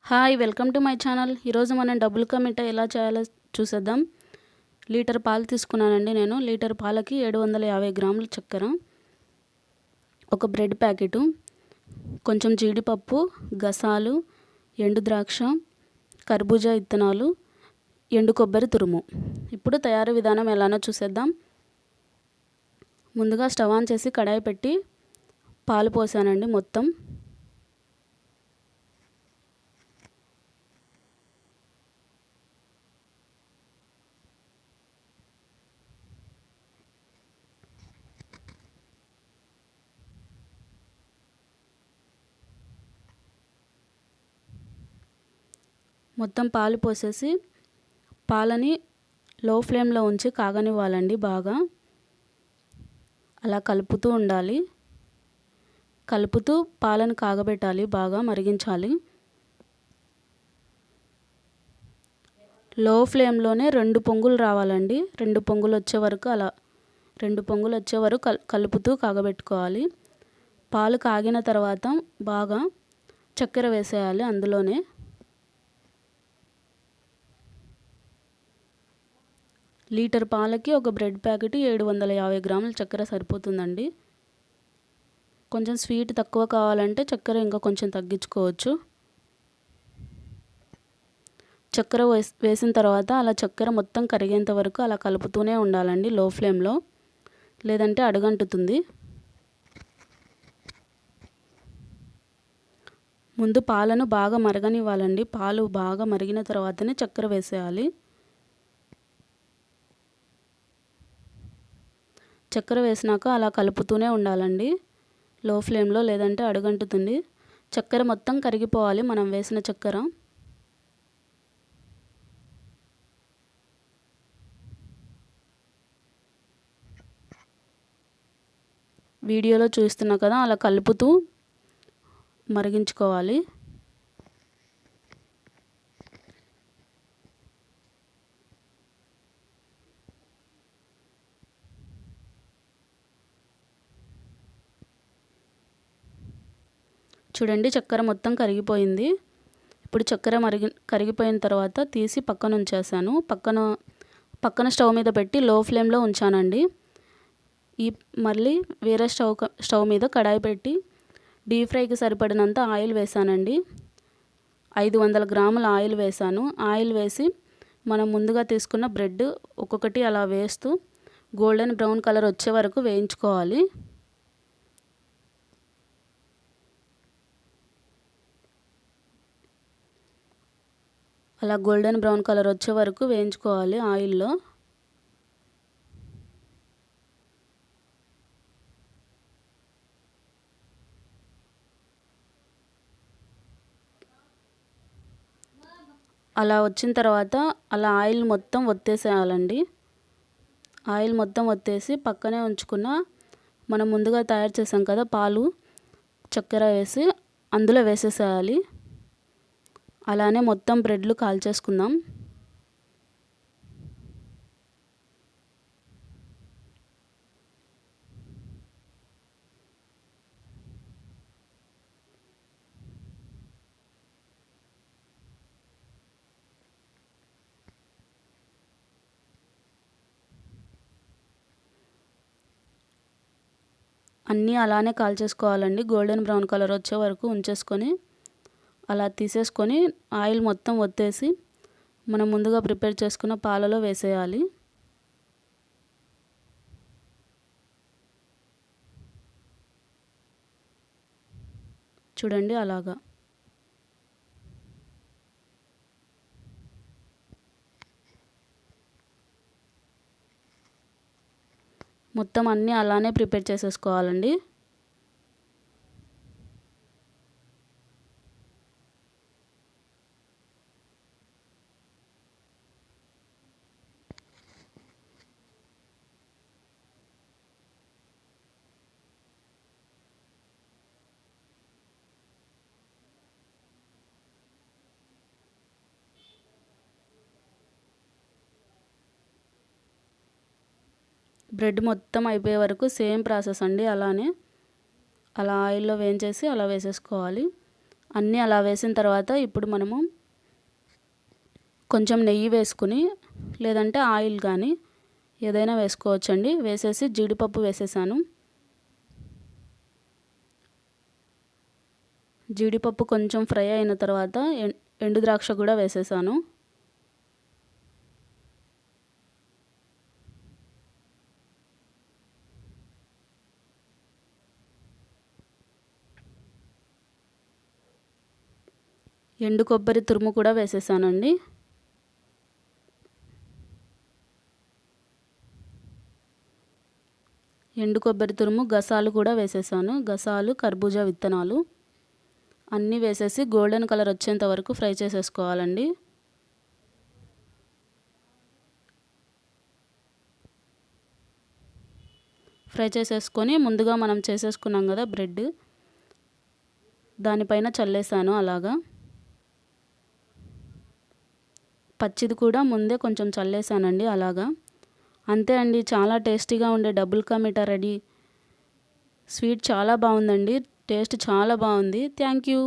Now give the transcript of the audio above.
Hi welcome to my channel. ఈరోజు మనం double ka meetha ఎలా చేయాలో చూసేద్దాం. లీటర్ పాలు తీసుకున్నానండి నేను. లీటర్ పాలకి 750 గ్రాముల చక్కెర, ఒక బ్రెడ్ ప్యాకెటు, కొంచెం జీడిపప్పు, గసాలు, ఎండు ద్రాక్ష, కర్బూజా ఇత్తనాలు, ఎండు కొబ్బరి తురుము. ఇప్పుడు తయారీ విధానం ఎలానో చూసేద్దాం. ముందుగా స్టవ్ ఆన్ చేసి కడాయి పెట్టి పాలు పోసానండి. మొత్తం పాలు పోసేసి పాలని లో ఫ్లేమ్లో ఉంచి కాగనివ్వాలండి. బాగా అలా కలుపుతూ ఉండాలి. కలుపుతూ పాలను కాగబెట్టాలి, బాగా మరిగించాలి. లో ఫ్లేమ్లోనే 2 పొంగులు రావాలండి. 2 పొంగులు వచ్చే వరకు కలుపుతూ కాగబెట్టుకోవాలి. పాలు కాగిన తర్వాత బాగా చక్కెర వేసేయాలి అందులోనే. లీటర్ పాలకి ఒక బ్రెడ్ ప్యాకెట్ 750 గ్రాముల చక్కెర సరిపోతుందండి. కొంచెం స్వీట్ తక్కువ కావాలంటే చక్కెర ఇంకా కొంచెం తగ్గించుకోవచ్చు. చక్కెర వేసిన తర్వాత అలా చక్కెర మొత్తం కరిగేంత వరకు అలా కలుపుతూనే ఉండాలండి లో ఫ్లేమ్లో, లేదంటే అడుగంటుతుంది. ముందు పాలను బాగా మరగనివ్వాలండి. పాలు బాగా మరిగిన తర్వాతనే చక్కెర వేసేయాలి. చక్కెర వేసినాక అలా కలుపుతూనే ఉండాలండి లో ఫ్లేమ్లో, లేదంటే అడుగంటుతుంది. చక్కెర మొత్తం కరిగిపోవాలి మనం వేసిన చక్కెర. వీడియోలో చూస్తున్నా కదా, అలా కలుపుతూ మరిగించుకోవాలి. చూడండి, చక్కెర మొత్తం కరిగిపోయింది. ఇప్పుడు చక్కెర కరిగిపోయిన తర్వాత తీసి పక్కన ఉంచేసాను. పక్కన స్టవ్ మీద పెట్టి లో ఫ్లేమ్లో ఉంచానండి. మళ్ళీ వేరే స్టవ్ మీద కడాయి పెట్టి డీప్ ఫ్రైకి సరిపడినంత ఆయిల్ వేసానండి. 500 గ్రాముల ఆయిల్ వేసాను. ఆయిల్ వేసి మనం ముందుగా తీసుకున్న బ్రెడ్ ఒక్కొక్కటి అలా వేస్తూ గోల్డెన్ బ్రౌన్ కలర్ వచ్చే వరకు వేయించుకోవాలి. అలా గోల్డెన్ బ్రౌన్ కలర్ వచ్చే వరకు వేయించుకోవాలి ఆయిల్లో. అలా వచ్చిన తర్వాత అలా ఆయిల్ మొత్తం ఒత్తేసేయాలండి. ఆయిల్ మొత్తం ఒత్తేసి పక్కనే ఉంచుకున్న మనం ముందుగా తయారు చేసాం కదా పాలు, చక్కెర వేసి అందులో వేసేసేయాలి. అలానే మొత్తం బ్రెడ్లు కాల్చేసుకుందాం. అన్నీ అలానే కాల్చేసుకోవాలండి. గోల్డెన్ బ్రౌన్ కలర్ వచ్చే వరకు ఉంచేసుకొని అలా తీసేసుకొని ఆయిల్ మొత్తం ఒత్తేసి మనం ముందుగా ప్రిపేర్ చేసుకున్న పాలలో వేసేయాలి. చూడండి అలాగా. మొత్తం అన్నీ అలానే ప్రిపేర్ చేసేసుకోవాలండి. బ్రెడ్ మొత్తం అయిపోయే వరకు సేమ్ ప్రాసెస్ అండి. అలా ఆయిల్లో వేయించేసి అలా వేసేసుకోవాలి. అన్నీ అలా వేసిన తర్వాత ఇప్పుడు మనము కొంచెం నెయ్యి వేసుకుని లేదంటే ఆయిల్ కానీ ఏదైనా వేసుకోవచ్చండి. వేసేసి జీడిపప్పు వేసేసాను. జీడిపప్పు కొంచెం ఫ్రై అయిన తర్వాత ఎండు ద్రాక్ష కూడా వేసేసాను. ఎండు కొబ్బరి తురుము కూడా వేసేసానండి. ఎండు కొబ్బరి తురుము, గసాలు కూడా వేసేసాను. గసాలు, కర్బూజా విత్తనాలు అన్నీ వేసేసి గోల్డెన్ కలర్ వచ్చేంత వరకు ఫ్రై చేసేసుకోవాలండి. ఫ్రై చేసేసుకొని ముందుగా మనం చేసేసుకున్నాం కదా బ్రెడ్, దానిపైన చల్లేసాను అలాగా. పచ్చిది కూడా ముందే కొంచెం చల్లేసానండి అలాగా. అంతే అండి, చాలా టేస్టీగా ఉండే double ka meetha ready. Sweet చాలా బాగుందండి, టేస్ట్ చాలా బాగుంది. Thank you.